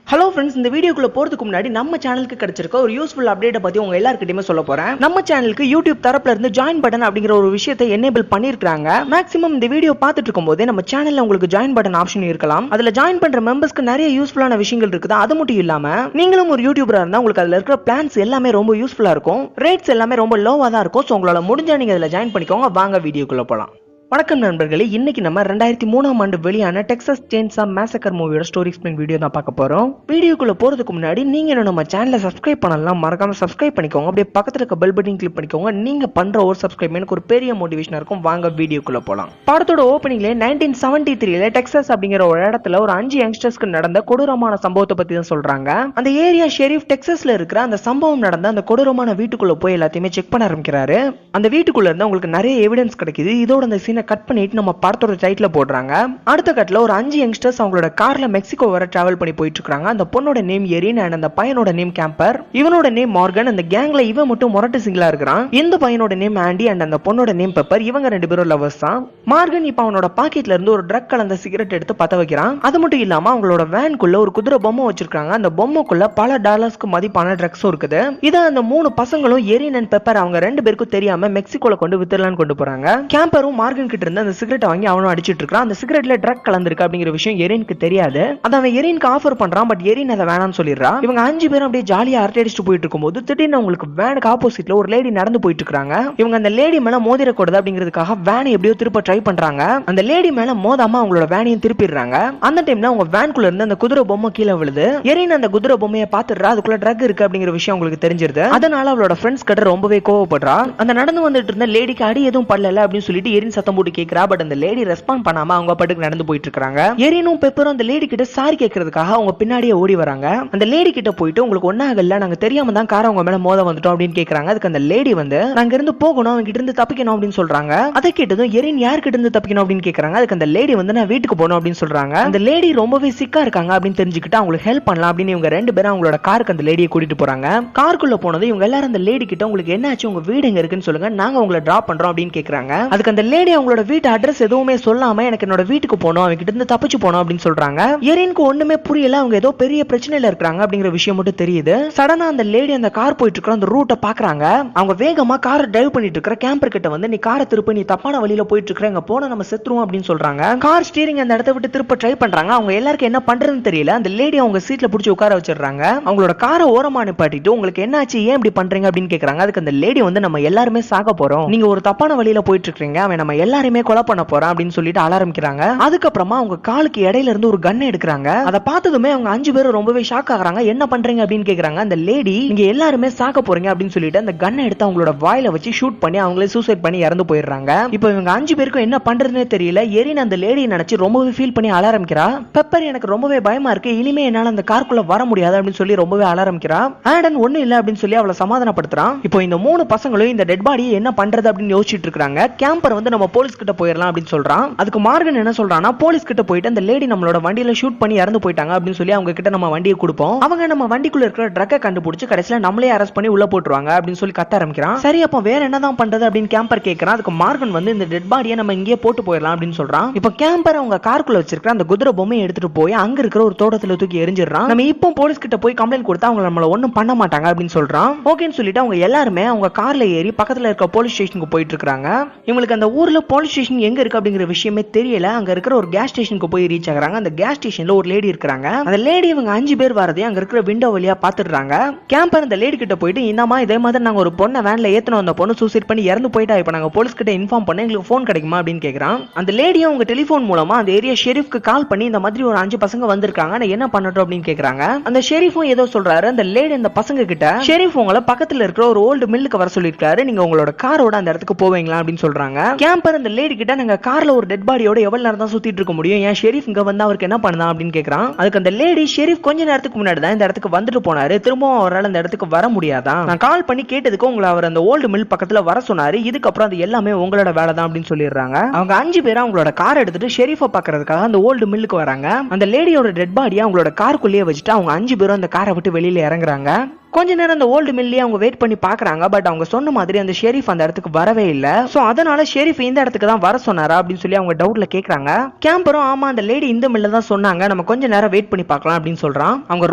Hello friends, இந்த வீடியோக்குள்ள போறதுக்கு முன்னாடி நம்ம சேனலுக்கு கிடைச்சிருக்க ஒரு யூஸ்ஃபுல் அப்டேட்டை பத்தி உங்க எல்லாருக்கிட்டையுமே சொல்ல போறேன். நம்ம சேனலுக்கு யூடியூப் தரப்புல இருந்து ஜாயின் பட்டன் அப்படிங்கிற ஒரு விஷயத்தை எனேபிள் பண்ணிருக்காங்க. மேக்ஸிமம் இந்த வீடியோ பார்த்துட்டு இருக்கும்போது நம்ம சேனல்ல உங்களுக்கு ஜாயின் பட்டன் ஆப்ஷன் இருக்கலாம். அதுல ஜாயின் பண்ற மெம்பர்ஸ்க்கு நிறைய யூஸ்ஃபுல்லான விஷயங்கள் இருக்குது. அது மட்டும் இல்லாம நீங்களும் ஒரு யூடியூபரா இருந்தா உங்களுக்கு அதுல இருக்கிற பிளான்ஸ் எல்லாமே ரொம்ப யூஸ்ஃபுல்லா இருக்கும். ரேட்ஸ் எல்லாமே ரொம்ப லோவா தான் இருக்கும். சோ உங்களால முடிஞ்சா நீங்க அதுல ஜாயின் பண்ணிக்கோங்க. வாங்க வீடியோக்குள்ள போலாம். வணக்கம் நண்பர்களே, இன்னைக்கு நம்ம 2003ஆம் ஆண்டு வெளியான டெக்சாஸ் செயின்சா மேசக்கர் மூவியோட ஸ்டோரி எக்ஸ்பிளைன் வீடியோ தான் பார்க்க போறோம். வீடியோக்குள்ள போறதுக்கு முன்னாடி நீங்க என்ன நம்ம சேனலை சப்ஸ்கிரைப் பண்ணலாம், மறக்காம சப்ஸ்கிரைப் பண்ணிக்கோங்க. அப்படியே பக்கத்துல இருக்க பெல் பட்டன் கிளிக் பண்ணிக்கோங்க. நீங்க பண்ற ஒரு சப்ஸ்கிரைப் எனக்கு ஒரு பெரிய மோட்டிவேஷனா இருக்கும். வாங்க வீடியோக்குள்ள போலாம். படத்தோட ஓப்பனிங்ல 1973ல டெக்சாஸ் அப்படிங்கிற ஒரு இடத்துல ஒரு 5 யங்ஸ்டர்ஸ்க்கு நடந்த கொடூரமான சம்பவத்தை பத்தி தான் சொல்றாங்க. அந்த ஏரியா ஷெரீஃப் டெக்சாஸ்ல இருக்கிற அந்த சம்பவம் நடந்த அந்த கொடூரமான வீட்டுக்குள்ள போய் எல்லாத்தையுமே செக் பண்ண ஆரம்பிக்கிறாரு. அந்த வீட்டுக்குள்ள இருந்து உங்களுக்கு நிறைய எவிடன்ஸ் கிடைக்குது. இதோட அந்த சீனை கட் பண்ணிட்டு நம்ம படத்தோட டைட்டில் போடுறாங்க. அடுத்த கட்ல ஒரு 5 யங்ஸ்டர்ஸ் அவங்களோட கார்ல மெக்சிகோ வர டிராவல் பண்ணி போயிட்டு இருக்காங்க. அந்த பொண்ணோட நேம் எரின் அண்ட் அந்த பையனோட நேம் கேம்பர். இவனோட நேம் மார்கன். அந்த கேங்ல இவன் மட்டும் மொரட்டு சிங்கிளா இருக்கிறான். இந்த பையனோட நேம் ஆண்டி அண்ட் அந்த பொண்ணோட நேம் பெப்பர். இவங்க ரெண்டு பேரும் லவர்ஸ் தான். மார்கன் இப்ப அவனோட பாக்கெட்ல இருந்து ஒரு ட்ரக் கலந்த சிகரெட் எடுத்து பத்த வைக்கிறான். அது மட்டும் இல்லாம அவங்களோட வேன்குள்ள ஒரு குதிரை பொம்மை வச்சிருக்காங்க. அந்த பொம்மைக்குள்ள பல டாலர்ஸ்க்கு மதிப்பான ட்ரக்ஸும் இருக்குது. இதை அந்த 3 பசங்களும் எரின் அண்ட் பெப்பர் அவங்க ரெண்டு பேருக்கும் தெரியாம மெக்சிகோல கொண்டு வித்துடலான்னு கொண்டு போறாங்க. கேம்பரும் மார்கன் கிட்ட இருந்து அந்த சிகரெட் வாங்கி அவனும் அடிச்சிட்டு இருக்கான். அந்த சிகரெட்ல ட்ரக் கலந்திருக்கு அப்படிங்கிற விஷயம் எரினுக்கு தெரியாது. அத அவன் எரினுக்கு ஆஃபர் பண்றான். பட் எரின் அதை வேணாம்னு சொல்லிடுறா. இவங்க 5 பேரும் அப்படியே ஜாலியா அரட்டை அடிச்சுட்டு போயிட்டு இருக்கும்போது திடீர்னு அவங்களுக்கு வேனுக்கு ஆப்போசிட்ல ஒரு லேடி நடந்து போயிட்டு இருக்காங்க. இவங்க அந்த லேடி மேல மோதிரக்கூடாது அப்படிங்கிறதுக்காக வேனை எப்படியோ திருப்ப ட்ரை பண்றாங்க. அந்த லேடி மேல மோதாம அவங்களோட வேனையும் திருப்பிடுறாங்க. அந்த டைம்ல அவங்க வேன்குள்ள இருந்து அந்த குதிரை பொம்மை கீழே விழுது. எரின் அந்த குதிரை பொம்மையை பாத்துடுறா. அதுக்குள்ள ட்ரக் இருக்கு அப்படிங்கிற விஷயம் உங்களுக்கு தெரிஞ்சிருது. அதனால அவளோட ஃப்ரெண்ட்ஸ் கிட்ட ரொம்பவே கோவப்படுறா. அந்த நடந்து வந்துட்டு இருந்த லேடிக்கு அடி எதுவும் படல அப்படின்னு சொல்லிட்டு எரின் சத்தம் போட்டு கேட்கிறா. பட் அந்த லேடி ரெஸ்பாண்ட் பண்ணாம அவங்க பாட்டுக்கு நடந்து போயிட்டு இருக்காங்க. எரினும் பெப்பரும் அந்த லேடி கிட்ட சாரி கேட்கறதுக்காக அவங்க பின்னாடியே ஓடி வராங்க. அந்த லேடி கிட்ட போயிட்டு உங்களுக்கு ஒண்ணாகல, நாங்க தெரியாம தான் காரை அவங்க மேல மோத வந்துட்டோம் அப்படின்னு கேக்குறாங்க. அதுக்கு அந்த லேடி வந்து நாங்க இருந்து போகணும், அவங்க கிட்ட இருந்து தப்பிக்கணும் அப்படின்னு சொல்றாங்க. அதை கேட்டதும் எரின் யார்கிட்ட இருந்து தப்பிக்கணும் அப்படின்னு கேக்குறாங்க. அதுக்கு அந்த லேடி வந்து நான் வீட்டுக்கு போகணும் அப்படின்னு சொல்றாங்க. அந்த லேடி ரொம்பவே சிக்கா இருக்காங்க அப்படின்னு தெரிஞ்சுக்கிட்டு அவங்களுக்கு ஹெல்ப் பண்ணலாம் அப்படின்னு இவங்க ரெண்டு பேரும் அவங்களோட காருக்கு அந்த லேடியை கூட்டிட்டு போறாங்க. காருக்குள்ள போனது இவங்க எல்லாரும் அந்த லேடி கிட்ட உங்களுக்கு என்ன ஆச்சு, உங்க வீடு எங்க இருக்குன்னு சொல்லுங்க, நாங்க உங்களை டிராப் பண்றோம் அப்படின்னு கேக்குறாங்க. அதுக்கு அந்த லேடி அவங்களோட வீட்டு அட்ரஸ் எதுவுமே சொல்லாம எனக்கு என்னோட வீட்டுக்கு போகணும், அவங்க கிட்ட இருந்து தப்பிச்சு போகணும் அப்படின்னு சொல்றாங்க. எரினுக்கு ஒண்ணுமே புரியல. அவங்க ஏதோ பெரிய பிரச்சனையில இருக்காங்க அப்படிங்கிற விஷயம் மட்டும் தெரியுது. சடனா அந்த லேடி அந்த கார் போயிட்டு இருக்கிற அந்த ரூட்டை பாக்குறாங்க. அவங்க வேகமா காரை டிரைவ் பண்ணிட்டு இருக்கிற கேம்பர் கிட்ட வந்து நீ காரை திருப்பி, நீ தப்பான வழியில போயிட்டு இருக்கிற, எங்க போன நம்ம செத்துருவோம் அப்படின்னு சொல்றாங்க. கார் ஸ்டீரிங் அந்த இடத்தை விட்டு திருப்ப ட்ரை பண்றாங்க. அவங்க எல்லாருக்கும் என்ன பண்றதுன்னு தெரியல. அந்த லேடி அவங்க சீட்ல புடிச்சு உட்கார வச்சிடுறாங்க. அவங்களோட காரை ஓரமா நிப்பாட்டிட்டு உங்களுக்கு என்ன ஆச்சு, ஏன் இப்படி பண்றீங்க அப்படின்னு கேக்குறாங்க. அதுக்கு அந்த லேடி வந்து நம்ம எல்லாருமே சாக போறோம், நீங்க ஒரு தப்பான வழியில போயிட்டு இருக்கீங்க, அவன் நம்ம எல்லாருமே கொலை பண்ண போறான் அப்படின்னு சொல்லிட்டு ஆரம்பிக்கிறாங்க. அதுக்கப்புறமா அவங்க காலுக்கு இடையில இருந்து ஒரு கன் எடுக்கிறாங்க. அதை பார்த்ததுமே அவங்க 5 பேரும் ரொம்பவே ஷாக் ஆகுறாங்க. என்ன பண்றீங்க அப்படின்னு கேக்குறாங்க. அந்த லேடி நீங்க எல்லாருமே சாக போறீங்க அப்படின்னு சொல்லிட்டு அந்த கன்னை எடுத்து அவங்களோட வாயில வச்சு ஷூட் பண்ணி அவங்களே சூசைட் பண்ணி இறந்து போயிடுறாங்க. இப்போ இவங்க 5 பேருக்கும் என்ன பண்றதுன்னே தெரியல. எரின் அந்த லேடியை நினைச்சு ரொம்பவே ஃபீல் பண்ணி அழ ஆரம்பிக்கிறா. பெப்பர் எனக்கு ரொம்பவே பயமா இருக்கு, இனிமே என்னால அந்த காருக்குள்ள வர முடியாது அப்படின்னு சொல்லி ரொம்பவே அழ ஆரம்பிக்கிறா. ஆடன் ஒண்ணு இல்ல அப்படின்னு சொல்லி அவளை சமாதானப்படுத்துறான். இப்போ இந்த 3 பசங்களும் இந்த டெட் பாடியை என்ன பண்றது அப்படின்னு யோசிச்சுட்டு இருக்காங்க. கேம்பர் வந்து நம்ம போலீஸ் கிட்ட போயிடலாம் அப்படின்னு சொல்றான். அதுக்கு மார்கன் என்ன சொல்றான்னா, போலீஸ் கிட்ட போயிட்டு அந்த லேடி நம்மளோட வண்டியில ஷூட் பண்ணி இறந்து போயிட்டாங்க அப்படின்னு சொல்லி அவங்க கிட்ட நம்ம வண்டியை கொடுப்போம், அவங்க நம்ம வண்டிக்குள்ள இருக்கிற ட்ரக்கை கண்டுபிடிச்சு கடைசியில நம்மளே அரெஸ்ட் பண்ணி உள்ள போட்டுருவாங்க அப்படின்னு சொல்லி கத்த ஆரம்பிக்கிறான். சரி அப்ப வேற என்னதான் பண்றது அப்படின்னு கேம்பர் கேட்கறான். அதுக்கு மார்கன் வந்து இந்த டெட் பாடியை நம்ம இங்கே போட்டு போயிடலாம் அப்படின்னு சொல்றான். இப்போ கேம்பர் அவங்க காருக்குள்ள வச்சிருக்கிற அந்த குதிரை பொம்மையை எடுத்துட்டு போய் அங்க இருக்கிற ஒரு தோட்டத்துல தூக்கி எரிஞ்சிடறான். நம்ம இப்போ போலீஸ் கிட்ட போய் கம்ப்ளைண்ட் கொடுத்தா அவங்க நம்மள ஒண்ணும் பண்ண மாட்டாங்க அப்படின்னு சொல்றான். ஓகேன்னு சொல்லிட்டு அவங்க எல்லாருமே அவங்க கார்ல ஏறி பக்கத்துல இருக்க போலீஸ் ஸ்டேஷனுக்கு போயிட்டு இருக்காங்க. இவங்களுக்கு அந்த ஊர்ல போலீஸ் ஸ்டேஷன் எங்க இருக்கு அப்படிங்கிற விஷயமே தெரியல. அங்க இருக்கிற ஒரு கேஸ் ஸ்டேஷனுக்கு போய் ரீச் ஆகுறாங்க. அந்த கேஸ் ஸ்டேஷன்ல ஒரு லேடி இருக்காங்க. அந்த லேடி இவங்க 5 பேர் வரதே அங்க இருக்கிற விண்டோ வழியா பாத்துடுறாங்க. கேம்பர் அந்த லேடி கிட்ட போயிட்டு இந்தமா இதே மாதிரி நாங்க ஒரு பொண்ணை வேன்ல ஏத்தணும், அந்த பொண்ணு சூசைட் பண்ணி இறந்து போயிட்டா, இப்ப நாங்க போலீஸ் கிட்ட இன்ஃபார்ம் பண்ண எங்களுக்கு போன் கிடைக்குமா அப்படின்னு கேக்குறான். அந்த லேடியும் உங்க டெலிபோன் மூலமா அந்த ஏரியா ஷெரீஃப்க்கு கால் பண்ணி இந்த மாதிரி ஒரு 5 பசங்க வந்திருக்காங்க, நான் என்ன பண்ணட்டும் அப்படின்னு கேக்குறாங்க. அந்த ஷெரீஃபும் ஏதோ சொல்றாரு. அந்த லேடி அந்த பசங்க கிட்ட ஷெரீஃப் உங்களை பக்கத்துல இருக்கிற ஒரு ஓல்டு மில்லுக்கு வர சொல்லிருக்காரு, நீங்க உங்களோட காரோட அந்த இடத்துக்கு போவீங்களா அப்படின்னு சொல்றாங்க. கேம்பர் அந்த லேடி கிட்ட நாங்க கார்ல ஒரு டெட் பாடியோட எவ்வளவு நேரம் தான் சுத்திட்டு இருக்க முடியும், ஏன் ஷெரீஃப் இங்க வந்து அவருக்கு என்ன பண்ணலாம் அப்படின்னு கேக்குறான். அதுக்கு அந்த லேடி ஷெரீஃப் கொஞ்ச நேரத்துக்கு முன்னாடி தான் இந்த இடத்துக்கு வந்துட்டு போனாரு, திரும்பவும் அவரால் அந்த இடத்துக்கு வர முடியாதா, நான் கால் பண்ணி கேட்டதுக்கு உங்களை அவர் அந்த ஓல்டு மில் பக்கத்துல வர சொன்னாரு, இதுக்கப்புறம் அது எல்லாமே உங்களோட வேலை தான் அப்படின்னு சொல்லிடுறாங்க. அவங்க 5 பேரும் அவங்களோட கார் எடுத்துட்டு ஷெரீஃபை பாக்குறதுக்காக அந்த ஓல்டு மில்லுக்கு வராங்க. அந்த லேடியோட டெட் பாடியை அவங்களோட காருக்குள்ளேயே வச்சுட்டு அவங்க 5 பேரும் அந்த காரை விட்டு வெளியில இறங்குறாங்க. கொஞ்ச நேரம் அந்த ஓல்டு மில்லே அவங்க வெயிட் பண்ணி பாக்குறாங்க. பட் அவங்க சொன்ன மாதிரி அந்த ஷெரீஃப் அந்த இடத்துக்கு வரவே இல்ல. சோ அதனால ஷெரீஃப் இந்த இடத்துக்கு தான் வர சொன்னாரா அப்படின்னு சொல்லி அவங்க டவுட்ல கேக்குறாங்க. கேம்பரும் ஆமா அந்த லேடி இந்த மில்ல தான் சொன்னாங்க, நம்ம கொஞ்ச நேரம் வெயிட் பண்ணி பார்க்கலாம் அப்படின்னு சொல்றான். அவங்க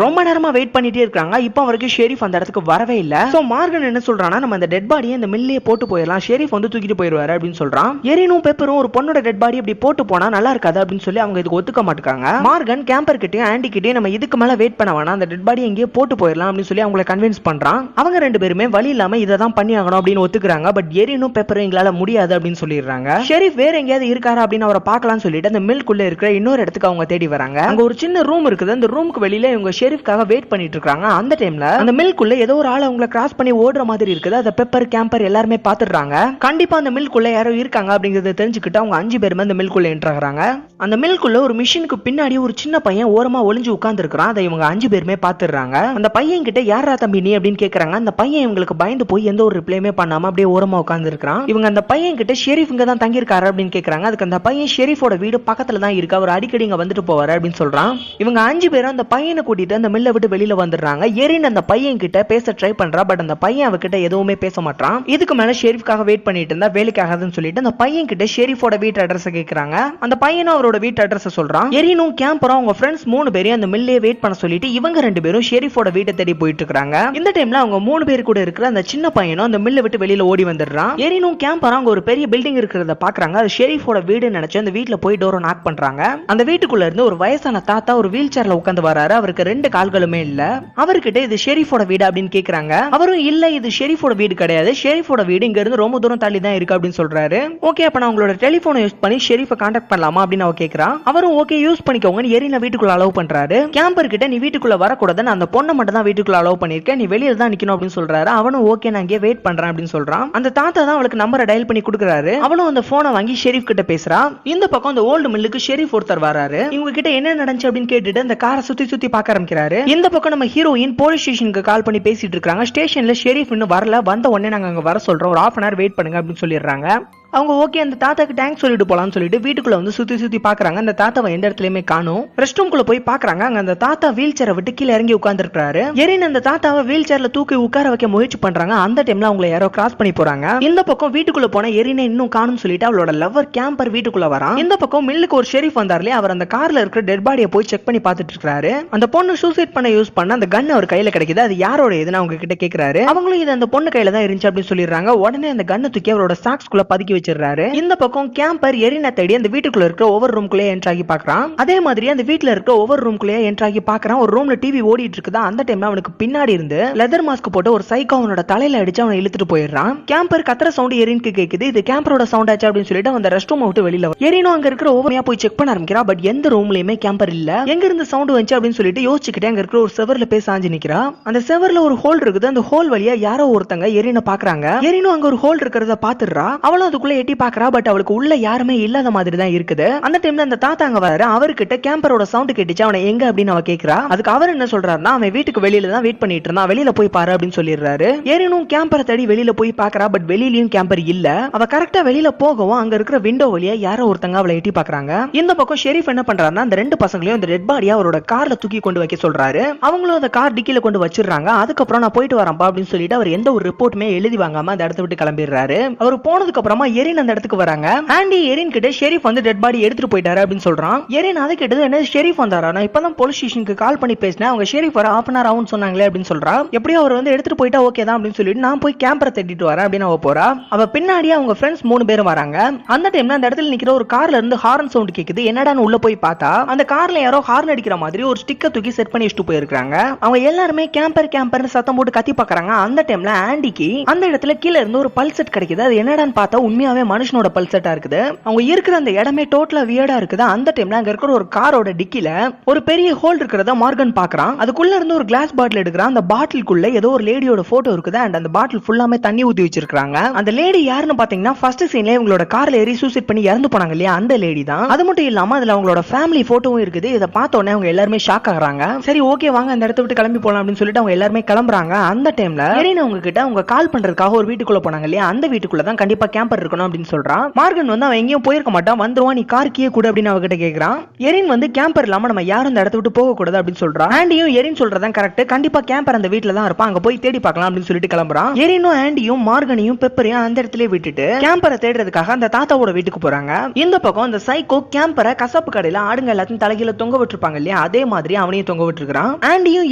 ரொம்ப நேரமா வெயிட் பண்ணிட்டே இருக்காங்க. இப்போ வரைக்கும் ஷெரீஃப் அந்த இடத்துக்கு வரவே இல்ல. சோ மார்கன் என்ன சொல்றானா, நம்ம அந்த டெட் பாடியை இந்த மில்லே போட்டு போயிடலாம், ஷெரீஃப் வந்து தூக்கிட்டு போயிடுவாரு அப்படின்னு சொல்றான். எரினும் பெப்பரும் ஒரு பொண்ணோட டெட் பாடி இப்படி போட்டு போனா நல்லா இருக்காது அப்படின்னு சொல்லி அவங்க இதுக்கு ஒத்துக்க மாட்டாங்க. மார்கன் கேம்பர் கிட்டயும் ஆண்டி கிட்டயும் நம்ம இதுக்கு மேல வெயிட் பண்ண வேணாம், அந்த டெட் பாடி எங்கேயே போட்டு போயிடலாம் அப்படின்னு சொல்லி அவங்களை கன்வின்ஸ் பண்றான். அவங்க ரெண்டு பேருமே வழி இல்லாம இதை தான் பண்ணி ஆகணும் அப்படின்னு ஒத்துக்குறாங்க. பட் எரினும் பெப்பரும் எங்களால முடியாது அப்படின்னு சொல்லிடுறாங்க. ஷெரீஃப் வேற எங்கேயாவது இருக்காரா அப்படின்னு அவரை பார்க்கலாம்னு சொல்லிட்டு அந்த மில்குள்ள இருக்கிற இன்னொரு இடத்துக்கு அவங்க தேடி வராங்க. அங்க ஒரு சின்ன ரூம் இருக்குது. அந்த ரூமுக்கு வெளியில இவங்க ஷெரீஃப்காக வெயிட் பண்ணிட்டு இருக்காங்க. அந்த டைம்ல அந்த மில்குள்ள ஏதோ ஒரு ஆள் அவங்களை கிராஸ் பண்ணி ஓடுற மாதிரி இருக்குது. அந்த பெப்பர் கேம்பர் எல்லாருமே பாத்துறாங்க. கண்டிப்பா அந்த மில்குள்ள யாரோ இருக்காங்க அப்படிங்கறத தெரிஞ்சுக்கிட்டு அவங்க 5 பேருமே அந்த மில்குள்ள என்டர் ஆகுறாங்க. அந்த மில்குள்ள ஒரு மிஷினுக்கு பின்னாடி ஒரு சின்ன பையன் ஓரமா ஒளிஞ்சு உட்கார்ந்து இருக்கான். அதை இவங்க 5 பேருமே பாத்துறாங்க. அந்த பையன் கிட்ட யாரா தம்பி நீ அப்படின்னு கேக்குறாங்க. அந்த பையன் இவங்களுக்கு பயந்து போய் எந்த ஒரு ரிப்ளைமே பண்ணாம அப்படியே ஓரமா உட்கார்ந்து இருக்கான். இவங்க அந்த பையன் கிட்ட ஷெரீஃப் இங்க தான் தங்கி இருக்காரு அப்படின்னு கேக்குறாங்க. அதுக்கு அந்த பையன் ஷெரீஃபோட வீடு பக்கத்துல தான் இருக்கு, அவர் அடிக்கடி இங்க வந்துட்டு போவாரு அப்படின்னு சொல்றான். இவங்க 5 பேரும் அந்த பையனை கூட்டிட்டு அந்த மில்ல விட்டு வெளியில வந்துடுறாங்க. எரின் அந்த பையன் கிட்ட பேச ட்ரை பண்றா. பட் அந்த பையன் அவகிட்ட எதுவுமே பேச மாட்டான். இதுக்கு மேல ஷெரீஃப்காக வெயிட் பண்ணிட்டு இருந்தா வேலைக்காகன்னு சொல்லிட்டு அந்த பையன் கிட்ட ஷெரீஃபோட வீட்டு அட்ரஸ் கேக்குறாங்க. அந்த பையனும் அவரோட வீட்டு அட்ரஸ் சொல்றான். எரினும் கேம்பரும் அவங்க ஃப்ரெண்ட்ஸ் 3 பேரையும் அந்த மில்லே வெயிட் பண்ண சொல்லிட்டு இவங்க 2 பேரும் ஷெரீஃபோட வீட்டை தேடி போயிட்டு இருக்காங்க. இந்த டைம்ல அவங்க 3 பேர் கூட இருக்கிற அந்த சின்ன பையனும் அந்த மில்ல விட்டு வெளியில ஓடி வந்துடுறான். எரினும் கேம்பரும் அங்க ஒரு பெரிய பில்டிங் இருக்கிறத பாக்குறாங்க. அது ஷெரீஃபோட வீடு நினைச்சு அந்த வீட்டுல போய் டோரை நாக் பண்றாங்க. அந்த வீட்டுக்குள்ள இருந்து ஒரு வயசான தாத்தா ஒரு வீல் சேர்ல உட்கார்ந்து வராரு. அவருக்கு 2 கால்களுமே இல்ல. அவர்கிட்ட இது ஷெரீஃபோட வீடு அப்படின்னு கேக்குறாங்க. அவரும் இல்ல இது ஷெரீஃபோட வீடு கிடையாது, ஷெரீஃபோட வீடு இங்க இருந்து ரொம்ப தூரம் தள்ளி தான் இருக்கு அப்படின்னு சொல்றாரு. ஓகே அப்ப நான் உங்களோட டெலிபோனை யூஸ் பண்ணி ஷெரீஃபை கான்டாக்ட் பண்ணலாமா அப்படின்னு அவ கேக்குறா. அவரும் ஓகே யூஸ் பண்ணிக்கோங்க எரின வீட்டுக்குள்ள அலோவ் பண்றாரு. கேம்பர் கிட்ட நீ வீட்டுக்குள்ள வரக்கூடாது, நான் அந்த பொண்ணை மட்டும் தான் வீட்டுக்குள்ள அலோவ் பண்ணிருக்கேன், நீ வெளியில தான் நிக்கணும் அப்படின்னு சொல்றாரு. அவனும் ஓகே நான் இங்கே வெயிட் பண்றேன் அப்படின்னு சொல்றான். அந்த தாத்தா தான் அவளுக்கு நம்பரை டயல் பண்ணி கொடுக்குறாரு. அவளும் அந்த போனை வாங்கி ஷெரீஃப் கிட்ட பேசுறா. இந்த பக்கம் அந்த ஓல்டு மில்லுக்கு ஷெரீஃப் ஒருத்தர் வராரு. இவங்க கிட்ட என்ன நடந்துச்சு அப்படின்னு கேட்டுட்டு அந்த காரை சுத்தி சுத்தி பார்க்க ஆரம்பிக்கிறாரு. இந்த பக்கம் நம்ம ஹீரோயின் போலீஸ் ஸ்டேஷனுக்கு கால் பண்ணி பேசிட்டு இருக்காங்க. ஸ்டேஷன்ல ஷெரீஃப் இன்னும் வரல, வந்த உடனே நாங்க அங்க வர சொல்றோம், ஒரு 1/2 hour வெயிட் பண்ணுங்க அப்படின்னு சொல்லிடுறாங்க. அவங்க ஓகே அந்த தாத்தாக்கு தேங்க்ஸ் சொல்லிட்டு போலாம்னு சொல்லிட்டு வீட்டுக்குள்ள வந்து சுத்தி சுத்தி பாக்குறாங்க. அந்த தாத்தாவை எந்த இடத்துலயுமே காணோம். ரெஸ்ட் ரூம்குள்ள போய் பாக்குறாங்க. அங்க அந்த தாத்தா வீல் சேரை விட்டு கீழே இறங்கி உட்கார்ந்து இருக்காரு. எரின் அந்த தாத்தாவை வீல் சேர்ல தூக்கி உட்கார வைக்க முயற்சி பண்றாங்க. அந்த டைம்ல அவங்களை யாரோ கிராஸ் பண்ணி போறாங்க. இந்த பக்கம் வீட்டுக்குள்ள போன எரினை இன்னும் காணும் சொல்லிட்டு அவளோட லவர் கேம்பர் வீட்டுக்குள்ள வரான். இந்த பக்கம் மில்லுக்கு ஒரு ஷெரீஃப் வந்தார்ல, அவர் அந்த கார்ல இருக்கிற டெட் பாடியை போய் செக் பண்ணி பாத்துட்டு இருக்காரு. அந்த பொண்ணு சூசைட் பண்ண யூஸ் பண்ண அந்த கன் அவர் கையில கிடைக்குது. அது யாரோட எதுன்னு அவங்க கிட்ட கேக்குறாரு. அவங்களும் இது அந்த பொண்ணு கையில தான் இருந்துச்சு அப்படின்னு சொல்லிடுறாங்க. உடனே அந்த கன்னை தூக்கி அவரோட சாக்ஸ்குள்ள பதுக்கி வச்சிடுறாரு. இந்த பக்கம் கேம்பர் எரினை தேடி அந்த வீட்டுக்குள்ள இருக்க ஒவ்வொரு ரூம்குள்ளே என்டர் ஆகி பாக்குறான். அதே மாதிரி அந்த வீட்டுல இருக்க ஒவ்வொரு ரூம்குள்ளே என்டர் ஆகி பாக்குறான். ஒரு ரூம்ல டிவி ஓடிட்டு இருக்குதா. அந்த டைம்ல அவனுக்கு பின்னாடி இருந்து லெதர் மாஸ்க் போட்டு ஒரு சைக்கோ அவனோட தலையில அடிச்சு அவனை இழுத்துட்டு போயிடுறான். கேம்பர் கத்துற சவுண்ட் எரினுக்கு கேக்குது. இது கேம்பரோட சவுண்ட் ஆச்சு அப்படின்னு சொல்லிட்டு அந்த ரெஸ்ட் ரூம் விட்டு வெளியில எரினோ அங்க இருக்கிற ஒவ்வொரு போய் செக் பண்ண ஆரம்பிக்கிறா. பட் எந்த ரூம்லயுமே கேம்பர் இல்ல. எங்க இருந்து சவுண்ட் வந்துச்சு அப்படின்னு சொல்லிட்டு யோசிச்சுக்கிட்டே அங்க இருக்கிற ஒரு செவர்ல போய் சாஞ்சு நிக்கிறா. அந்த செவர்ல ஒரு ஹோல் இருக்குது. அந்த ஹோல் வழியா யாரோ ஒருத்தங்க எரினை பாக்குறாங்க. எரினோ அங்க ஒரு ஹோல் இருக்கிறத பாத்துறா. அவளும் அதுக்குள்ள எட்டி பாக்குறா. பட் அவளுக்கு உள்ள யாருமே இல்லாத மாதிரி தான் இருக்குது. அந்த டைம்ல அந்த தாத்தா அங்க வராரு. அவர்கிட்ட கேம்பரோட சவுண்ட் கேட்டுச்சு. அவனை எங்க அப்படின்னு அவ கேக்குறா. அதுக்கு அவர் என்ன சொல்றாருன்னா, அவன் வீட்டுக்கு வெளியில தான் வெயிட் பண்ணிட்டு இருந்தான், வெளியில போய் பாரு அப்படின்னு சொல்லிடுறாரு. எரினும் கேம்பரை தேடி வெளியில போய் பாக்குறா. பட் வெளியிலயும் கேம்பர் இல்ல. அவ கரெக்டா வெளியில போகவும் அங்க இருக்கிற விண்டோ வழியா யாரோ ஒருத்தங்க அவளை எட்டி பாக்குறாங்க. இந்த பக்கம் ஷெரீஃப் என்ன பண்றாருன்னா, அந்த 2 பசங்களையும் அந்த டெட் பாடியா அவரோட கார்ல தூக்கி கொண்டு வைக்க சொல்றாரு. அவங்களும் அந்த கார் டிக்கில கொண்டு வச்சிடுறாங்க. அதுக்கப்புறம் நான் போயிட்டு வரேன்ப்பா அப்படின்னு சொல்லிட்டு அவர் எந்த ஒரு ரிப்போர்ட்டுமே எழுதி வாங்காம அந்த இடத்தை விட்டு கிளம்பிடுறாரு. அவர் போனதுக்கு அப்புறமா எரின் அந்த இடத்துக்கு வராங்க. ஆண்டி எரின் கிட்ட ஷெரீஃப் வந்து டெட் பாடி எடுத்துட்டு போயிட்டாரு அப்படின்னு சொல்றான். எரின் அதை கேட்டது என்ன ஷெரீஃப் வந்தாரா, நான் இப்பதான் போலீஸ் ஸ்டேஷனுக்கு கால் பண்ணி பேசினேன், அவங்க ஷெரீஃப் வர 1/2 hour ஆகும்னு சொன்னாங்களே அப்படின்னு சொல்றா. எப்படியோ அவர் வந்து எடுத்துட்டு போயிட்டா ஓகே தான் அப்படின்னு சொல்லிட்டு நான் போய் கேம்பரை தேடிட்டு வரேன் அப்படின்னு அவ போறா. அவ பின்னாடியே அவங்க ஃப்ரெண்ட்ஸ் 3 பேரும் வராங்க. அந்த டைம்ல அந்த இடத்துல நிக்கிற ஒரு கார்ல இருந்து ஹார்ன் சவுண்ட் கேக்குது. என்னடான்னு உள்ள போய் பார்த்தா அந்த கார்ல யாரோ ஹார்ன் அடிக்கிற மாதிரி ஒரு ஸ்டிக்கர் தூக்கி செட் பண்ணி வச்சுட்டு போயிருக்காங்க. அவங்க எல்லாருமே கேம்பர் கேம்பர்னு சத்தம் போட்டு கத்தி பாக்குறாங்க. அந்த டைம்ல ஆண்டிக்கு அந்த இடத்துல கீழ இருந்து ஒரு பல்ஸ் செட் கிடைக்குது. அது என்னடான்னு பார்த்தா உண்மையாவே மனுஷனோட பல்ஸ் செட்டா இருக்குது. அவங்க இருக்கிற அந்த இடமே டோட்டலா வியர்டா இருக்குது. அந்த டைம்ல அங்க இருக்கிற ஒரு காரோட டிக்கில ஒரு பெரிய ஹோல் இருக்கிறத மார்கன் பாக்குறான். அதுக்குள்ள இருந்து ஒரு கிளாஸ் பாட்டில் எடுக்கிறான். அந்த பாட்டிலுக்குள்ள ஏதோ ஒரு லேடியோட போட்டோ இருக்குது. அண்ட் அந்த பாட்டில் ஃபுல்லாமே தண்ணி ஊத்தி வச்சிருக்காங்க. அந்த லேடி யாருன்னு பாத்தீங்கன்னா ஃபர்ஸ்ட் சீன்ல இவங்களோட கார்ல ஏறி சூசைட் பண்ணி இறந்து போனாங்க இல்லையா, அந்த லேடி தான். அது மட்டும் இல்லாம அதுல அவங்களோட ஃபேமிலி போட்டோவும் இருக்குது. இதை பார்த்த உடனே அவங்க எல்லாருமே ஷாக் ஆகுறாங்க. சரி ஓகே வாங்க அந்த இடத்த விட்டு கிளம்பி போலாம் அப்படின்னு சொல்லிட்டு அவங்க எல்லாருமே கிளம்புறாங்க. அந்த டைம்ல எரின் அவங்க கிட்ட அவங்க கால் பண்றதுக்காக ஒரு வீட்டுக்குள்ள போனாங்க இல்லையா, அந்த வீட்டுக்குள்ள தான் கண்டிப்பா கேம்பர் இருக்கணும் அப்படின்னு சொல்றான். மார்கன் வந்து அவன் எங்கேயும் போயிருக்க மாட்டான், வந்துருவான், நீ கார் கீயை கூட அப்படின்னு அவகிட்ட கேக்குறான். எரின் வந்து கேம்பர் இல்லாம நம்ம யாரும் இந்த இடத்த விட்டு போக கூடாது அப்படின்னு சொல்றான். ஆண்டியும் எரின் சொல்றதான் கரெக்ட், கண்டிப்பா கேம்பர் அந்த வீட்ல தான் இருப்பான், அங்க போய் தேடி பார்க்கலாம் அப்படின்னு சொல்லிட்டு கிளம்புறான். எரினும் ஆண்டியும் மார்கனையும் பெப்பரையும் அந்த இடத்துல விட்டுட்டு கேம்பரை தேடுறதுக்காக அந்த தாத்தாவோட வீட்டுக்கு போறாங்க. இந்த பக்கம் அந்த சைக்கோ கேம்பரை கசாப்பு கடையில ஆடுங்க எல்லாத்தையும் தலைகீழ தொங்க விட்டுருப்பாங்க இல்லையா, அதே மாதிரி அவனையும் தொங்க விட்டுருக்கான். ஆண்டியும்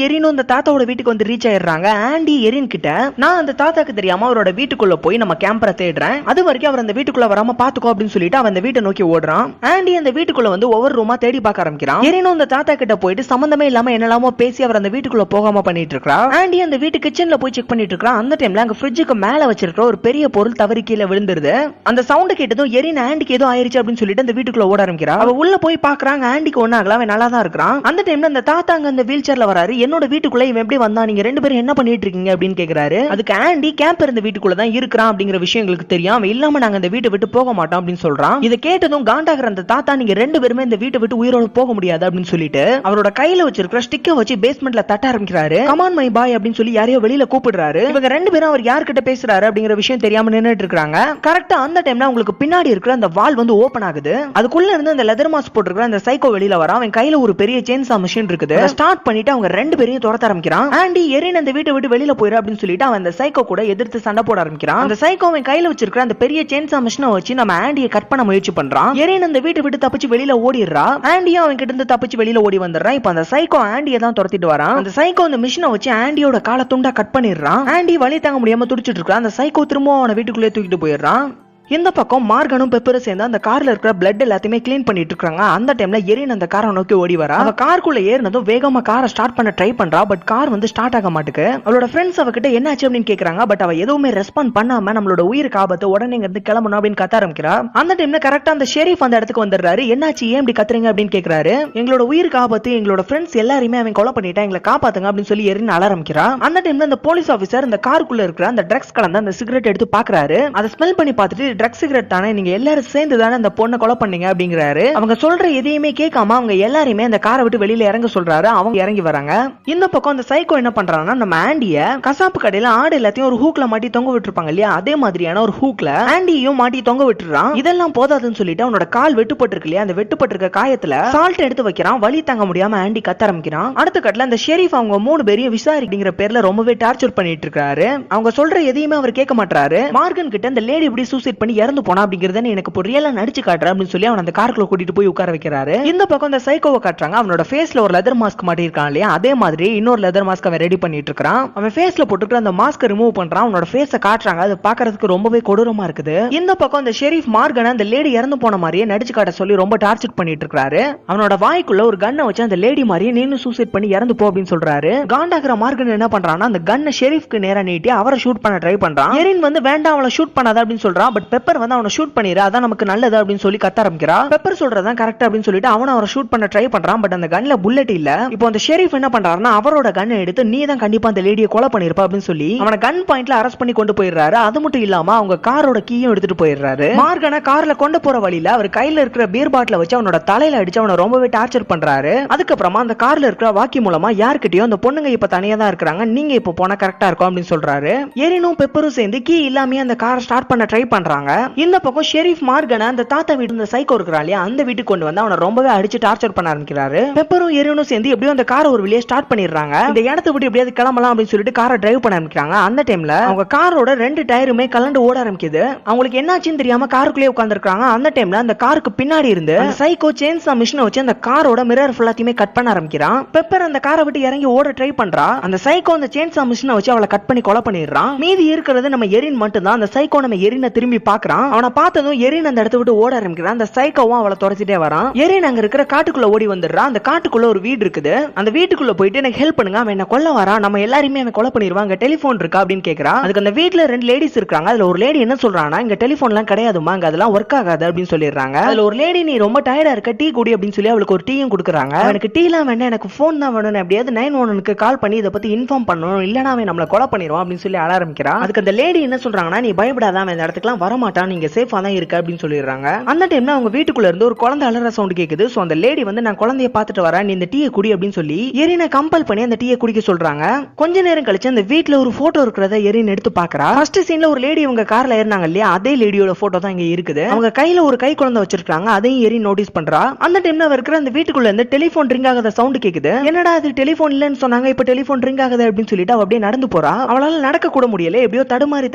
எரினும் அந்த தாத்தாவோட வீட்டுக்கு வந்து ரீச் ஆயிடுறாங்க. ஆண்டி எரின் கிட்ட நான் அந்த தாத்தாக்கு தெரியாம அவரோட வீட்டுக்குள்ள போய் நம்ம கேம்பரை தேடுறேன், அது வரைக்கும் அவர் அந்த வீட்டுக்குள்ள வராம பாத்துக்கோ அப்படின்னு சொல்லிட்டு அவன் அந்த வீட்டை நோக்கி ஓடுறான். ஆண்டி அந்த வீட்டுக்குள்ள வந்து ஒவ்வொரு ரூமா தேடி பார்க்க ஆரம்பிக்கிறான். எரினும் அந்த தாத்தா கிட்ட போயிட்டு சம்பந்தமே இல்லாம என்னெல்லாமோ பேசி அவர் அந்த வீட்டுக்குள்ள போகாம பண்ணிட்டு இருக்கா. ஆண்டி அந்த வீட்டு கிச்சன்ல போய் செக் பண்ணிட்டு இருக்கான். அந்த டைம்ல அங்க ஃப்ரிட்ஜுக்கு மேல வச்சிருக்கிற ஒரு பெரிய பொருள் தவறி கீழே விழுந்துருது. அந்த சவுண்ட் கேட்டதும் எரின் ஆண்டிக்கு ஏதோ ஆயிருச்சு அப்படின்னு சொல்லிட்டு அந்த வீட்டுக்குள்ள ஓட ஆரம்பிக்கிறா. அவ உள்ள போய் பாக்குறாங்க, ஆண்டிக்கு ஒண்ணு ஆகல, அவன் நல்லா தான் இருக்கான். அந்த டைம்ல அந்த தாத்தா அங்க அந்த வீல் சேர்ல வராரு. என்னோட வீட்டுக்குள்ள இவன் எப்படி வந்தா, நீங்க ரெண்டு பேரும் என்ன பண்ணிட்டு இருக்கீங்க அப்படின்னு கேக்குறாரு. அதுக்கு ஆண்டி கேம்பர் இந்த வீட்டுக்குள்ள தான் இருக்கிறான் அப்படிங்கிற விஷயம் எங்களுக்கு தெரியும், அவன் இல்லாம நாங்க இந்த வீட்டை விட்டு போக மாட்டோம் அப்படின்னு சொல்றான். இதை கேட்டதும் காண்டாகிற அந்த தாத்தா நீங்க ரெண்டு பேருமே இந்த வீட்டை விட்டு உயிரோட போக முடியாது அப்படின்னு சொல்லிட்டு அவரோட கையில வச்சிருக்கிற ஸ்டிக்கை வச்சு பேஸ்மெண்ட்ல தட்ட ஆரம்பிக்கிறாரு. கமான் மை பாய் அப்படின்னு சொல்லி யாரையோ வெளியில கூப்பிடுறாரு. இவங்க ரெண்டு பேரும் அவர் யார்கிட்ட பேசுறாரு அப்படிங்கிற விஷயம் தெரியாம நின்னுட்டு இருக்காங்க. கரெக்டா அந்த டைம்ல உங்களுக்கு பின்னாடி இருக்கிற அந்த வால் வந்து ஓபன் ஆகுது. அதுக்குள்ள இருந்து அந்த லெதர் மாஸ்க் போட்டுருக்கிற அந்த சைக்கோ வெளியில வரான். அவன் கையில ஒரு பெரிய செயின்சா மிஷின் இருக்குது. ஸ்டார்ட் பண்ணிட்டு அவங்க ரெண்டு பேரையும் துரத்த ஆரம்பிக்கிறான். ஆண்டி எரின் அந்த வீட்டை விட்டு வெளியில போயிரு அப்படின்னு சொல்லிட்டு அவன் அந்த சைக்கோ கூட எதிர்த்து சண்டை போட ஆரம்பிக்கிறான். அந்த சைக்கோ அவன் கையில வச்சிருக்கிற அந்த பெரிய செயின்சா மிஷினை வச்சு நம்ம ஆண்டியை கட் பண்ண முயற்சி பண்றான். எரின் அந்த வீட்டை விட்டு தப்பிச்சு வெளியில ஓடிடுறா. ஆண்டியும் அவன் கிட்ட இருந்து தப்பிச்சு வெளியில ஓடி வந்துடுறான். இப்ப அந்த சைக்கோ ஆண்டியை தான் துரத்திட்டு வரான். அந்த சைக்கோ அந்த மிஷினை வச்சு ஆண்டியோட காலை துண்டா கட் பண்ணிடுறான். ஆண்டி வலி தாங்க முடியாம துடிச்சிட்டு இருக்கா. அந்த சைக்கோ திரும்ப அவனை வீட்டுக்குள்ளே தூக்கிட்டு போயிடுறான். இந்த பக்கம் மார்கனும் பெப்பரும் சேர்ந்து அந்த கார்ல இருக்கிற பிளட் எல்லாத்தையுமே கிளீன் பண்ணிட்டு இருக்காங்க. அந்த டைம்ல எரின் அந்த காரை நோக்கி ஓடி வரா. அவ காருக்குள்ள ஏறினதும் வேகமா காரை ஸ்டார்ட் பண்ண ட்ரை பண்றா. பட் கார் வந்து ஸ்டார்ட் ஆக மாட்டுக்கு. அவளோட ஃப்ரெண்ட்ஸ் அவகிட்ட என்ன ஆச்சு அப்படின்னு கேக்குறாங்க. பட் அவ எதுவுமே ரெஸ்பாண்ட் பண்ணாம நம்மளோட உயிருக்கு ஆபத்து, உடனே இங்க இருந்து கிளம்பணும் அப்படின்னு கத்த ஆரம்பிக்கிறா. அந்த டைம்ல கரெக்டா அந்த ஷெரீஃப் அந்த இடத்துக்கு வந்துடுறாரு. என்னாச்சு, ஏன் இப்படி கத்துறீங்க அப்படின்னு கேக்குறாரு. எங்களோட உயிருக்கு ஆபத்து, எங்களோட ஃப்ரெண்ட்ஸ் எல்லாரையுமே அவன் கொலை பண்ணிட்டா, எங்களை காப்பாத்துங்க அப்படின்னு சொல்லி எரின் அழ ஆரம்பிக்கிறா. அந்த டைம்ல அந்த போலீஸ் ஆபீசர் அந்த காருக்குள்ள இருக்கிற அந்த ட்ரக்ஸ் கலந்த அந்த சிகரெட் எடுத்து பாக்குறாரு. அதை ஸ்மெல் பண்ணி பார்த்துட்டு ட்ரக்ஸ் சிகரெட் தானே, நீங்க எல்லாரும் சேர்ந்து தானே அந்த பொண்ணை கொலை பண்ணீங்க அப்படிங்கிறாரு. அவங்க சொல்ற எதையுமே கேட்காம அவங்க எல்லாரையுமே அந்த காரை விட்டு வெளியில இறங்க சொல்றாரு. அவங்க இறங்கி வராங்க. இந்த பக்கம் அந்த சைக்கோ என்ன பண்றான்னா நம்ம ஆண்டிய கசாப்பு கடையில ஆடு எல்லாத்தையும் ஒரு ஹூக்ல மாட்டி தொங்க விட்டுருப்பாங்க இல்லையா, அதே மாதிரியான ஒரு ஹூக்ல ஆண்டியையும் மாட்டி தொங்க விட்டுறான். இதெல்லாம் போதாதுன்னு சொல்லிட்டு அவனோட கால் வெட்டுப்பட்டிருக்கு இல்லையா, அந்த வெட்டுப்பட்டிருக்க காயத்துல சால்ட் எடுத்து வைக்கிறான். வலி தாங்க முடியாம ஆண்டி கத்த ஆரம்பிக்கிறான். அடுத்த கட்டல அந்த ஷெரீஃப் அவங்க மூணு பேரையும் விசாரிக்கிற பேர்ல ரொம்பவே டார்ச்சர் பண்ணிட்டு இருக்காரு. அவங்க சொல்ற எதையுமே அவர் கேட்க மாட்டாரு. மார்கன் கிட்ட அந்த லேடி இப்படி சூசைட் பண்ணி இறந்து போனா அப்படிங்கிறத எனக்கு இப்போ ரியலா நடிச்சு காட்டுறேன் அப்படின்னு சொல்லி அவன் அந்த காருக்குள்ள கூட்டிட்டு போய் உட்கார வைக்கிறாரு. இந்த பக்கம் அந்த சைக்கோவை காட்டுறாங்க. அவனோட ஃபேஸ்ல ஒரு லெதர் மாஸ்க் மாட்டிருக்கான் இல்லையா, அதே மாதிரி இன்னொரு லெதர் மாஸ்க் அவன் ரெடி பண்ணிட்டு இருக்கான். அவன் ஃபேஸ்ல போட்டுக்கிற அந்த மாஸ்க் ரிமூவ் பண்றான். அவனோட ஃபேஸை காட்டுறாங்க. அது பாக்குறதுக்கு ரொம்பவே கொடூரமா இருக்குது. இந்த பக்கம் அந்த ஷெரீஃப் மார்கன் அந்த லேடி இறந்து போன மாதிரியே நடிச்சு காட்ட சொல்லி ரொம்ப டார்ச்சர் பண்ணிட்டு இருக்காரு. அவனோட வாய்க்குள்ள ஒரு கன்னை வச்சு அந்த லேடி மாதிரியே நீனும் சூசைட் பண்ணி இறந்து போ அப்படின்னு சொல்றாரு. காண்டாகிற மார்கன் என்ன பண்றான்னா அந்த கன்னை ஷெரீஃப்க்கு நேரா நீட்டி அவரை ஷூட் பண்ண ட்ரை பண்றான். எரின் வந்து வேண்டாம் அவளை ஷூட் பண்ணாத அப்படின்னு சொல்றான். பட் பெப்பர் வந்து அவனை ஷூட் பண்ணிரு, அதான் நமக்கு நல்லது அப்படின்னு சொல்லி கத்த ஆரம்பிக்கிறா. பெப்பர் சொல்றதான் கரெக்ட் அப்படின்னு சொல்லிட்டு அவனை அவரை ஷூட் பண்ண ட்ரை பண்றான். பட் அந்த கன்ல புல்லட் இல்ல. இப்போ அந்த ஷெரீஃப் என்ன பண்றாருன்னா அவரோட கன்னை எடுத்து நீ தான் கண்டிப்பா அந்த லேடியை கொலை பண்ணிருப்பா அப்படின்னு சொல்லி அவனை கன் பாயிண்ட்ல அரெஸ்ட் பண்ணி கொண்டு போயிடுறாரு. அது மட்டும் இல்லாம அவங்க காரோட கீயும் எடுத்துட்டு போயிடுறாரு. மார்கனை கார்ல கொண்டு போற வழியில அவர் கையில இருக்கிற பீர் பாட்டில வச்சு அவனோட தலையில அடிச்சு அவனை ரொம்பவே டார்ச்சர் பண்றாரு. அதுக்கப்புறமா அந்த கார்ல இருக்கிற வாக்கி மூலமா யார்கிட்டயும் அந்த பொண்ணுங்க இப்ப தனியா தான் இருக்காங்க, நீங்க இப்ப போனா கரெக்டா இருக்கும் அப்படின்னு சொல்றாரு. எரினும் பெப்பரும் சேர்ந்து கீ இல்லாம அந்த காரை ஸ்டார்ட் பண்ண ட்ரை பண்றாங்க. இந்த பக்கம் ஷெரீஃப் மார்கனை அந்த தாத்தா வீட்டு இந்த சைக்கோ இருக்கிறான் இல்லையா, அந்த வீட்டுக்கு கொண்டு வந்து அவனை ரொம்பவே அடிச்சு டார்ச்சர் பண்ண ஆரம்பிக்கிறாரு. பெப்பரும் எரினும் சேர்ந்து எப்படியும் அந்த காரை ஒரு வெளியே ஸ்டார்ட் பண்ணிடுறாங்க. இந்த இடத்தை விட்டு எப்படியாவது கிளம்பலாம் அப்படின்னு சொல்லிட்டு காரை டிரைவ் பண்ண ஆரம்பிக்கிறாங்க. அந்த டைம்ல அவங்க காரோட ரெண்டு டயருமே கலண்டு ஓட ஆரம்பிக்குது. அவங்களுக்கு என்னாச்சுன்னு தெரியாம காருக்குள்ளே உட்கார்ந்துருக்காங்க. அந்த டைம்ல அந்த காருக்கு பின்னாடி இருந்து அந்த சைக்கோ செயின்சா மிஷினை வச்சு அந்த காரோட மிரர் ஃபுல்லாத்தையுமே கட் பண்ண ஆரம்பிக்கிறான். பெப்பர் அந்த காரை விட்டு இறங்கி ஓட ட்ரை பண்றா. அந்த சைக்கோ அந்த செயின்சா மிஷினை வச்சு அவளை கட் பண்ணி கொலை பண்ணிடுறான். மீதி இருக்கிறது நம்ம எரின் மட்டும் தான். அந்த சைக்கோ நம்ம எரினை திரும்பி பாக்குறான். அவனை பார்த்ததும் எரின் அந்த இடத்தை விட்டு ஓட ஆரம்பிக்கிறான். அந்த சைக்கோவும் அவளை துரத்திட்டே வரான். எரின் அங்க இருக்கிற காட்டுக்குள்ள ஓடி வந்துடுறான். அந்த காட்டுக்குள்ள ஒரு வீடு இருக்குது. அந்த வீட்டுக்குள்ள போயிட்டு எனக்கு ஹெல்ப் பண்ணுங்க, அவன் என்ன கொல்ல வரான், நம்ம எல்லாரையுமே அவன் கொலை பண்ணிடுவாங்க, டெலிபோன் இருக்கா அப்படின்னு கேக்குறான். அதுக்கு அந்த வீட்டுல ரெண்டு லேடிஸ் இருக்காங்க. அதுல ஒரு லேடி என்ன சொல்றானா இங்க டெலிபோன் எல்லாம் கிடையாதுமா, அங்க அதெல்லாம் ஒர்க் ஆகாது அப்படின்னு சொல்லிடுறாங்க. அதுல ஒரு லேடி நீ ரொம்ப டயர்டா இருக்க, டீ குடி அப்படின்னு சொல்லி அவளுக்கு ஒரு டீயும் கொடுக்குறாங்க. எனக்கு டீ எல்லாம் வேண்டாம், எனக்கு போன் தான் வேணும், எப்படியாவது 911க்கு கால் பண்ணி இதை பத்தி இன்ஃபார்ம் பண்ணணும், இல்லனா அவன் நம்மள கொலை பண்ணிடுவான் அப்படின்னு சொல்லி அழ ஆரம்பிக்கிறா. அதுக்கு அந்த லேடி என்ன சொல்றாங்கன்னா நீ பயப்படாத, அவன் இந்த இடத்துக்குலாம் வர வரமாட்டான், நீங்க சேஃபா தான் இருக்க அப்படின்னு சொல்லிடுறாங்க. அந்த டைம்ல அவங்க வீட்டுக்குள்ள இருந்து ஒரு குழந்தை அலற சவுண்ட் கேக்குது. சோ அந்த லேடி வந்து நான் குழந்தைய பாத்துட்டு வரேன், நீ இந்த டீயை குடி அப்படின்னு சொல்லி எரினை கம்பல் பண்ணி அந்த டீயை குடிக்க சொல்றாங்க. கொஞ்ச நேரம் கழிச்சு அந்த வீட்ல ஒரு போட்டோ இருக்கிறத எரின் எடுத்து பாக்குறா. ஃபர்ஸ்ட் சீன்ல ஒரு லேடி இவங்க கார்ல ஏறினாங்க இல்லையா, அதே லேடியோட போட்டோ தான் இங்க இருக்குது. அவங்க கையில ஒரு கை குழந்தை வச்சிருக்காங்க, அதையும் எரின் நோட்டீஸ் பண்றா. அந்த டைம்ல அவ இருக்கிற அந்த வீட்டுக்குள்ள இருந்து டெலிபோன் ரிங் ஆகாத சவுண்ட் கேக்குது. என்னடா அது டெலிபோன் இல்லன்னு சொன்னாங்க, இப்ப டெலிபோன் ரிங் ஆகுது அப்படின்னு சொல்லிட்டு அவ அப்படியே நடந்து போறா. அவளால நடக்க கூட முடியல, எப்படியோ தடுமாறி